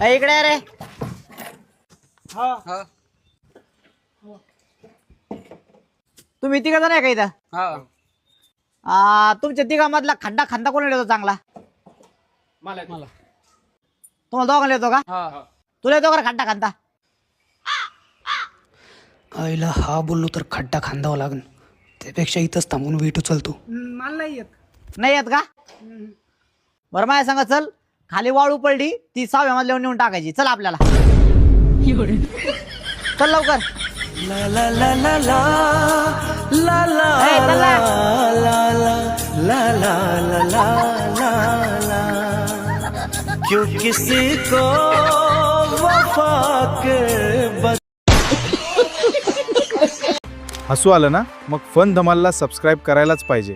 इकडे रे. तुम्ही तिघ जण आहे का इथं? तुमच्या तिघामधला खड्डा खांदा कोण येतो चांगला? तुम्हाला दोघांना येतो का? तुला येतो का खड्डा खांदा? आईला हा बोललो तर खड्डा खांदावा लागन, त्यापेक्षा इथंच थांबून वेट उचलतो. मला नाही येत. नाही येत का? बरं माझ्या सांगा, चल खाली वाळू पडली ती 6व्या मजल्यावर नेऊन टाकायची. चल आपल्याला, चल लवकर. ला ला ला ला ला ला ला ए, चल ना. ला ला ला ला ला ला. क्यों किसी को वफा के हसू आलं ना? मग फन धमालला सबस्क्राईब करायलाच पाहिजे.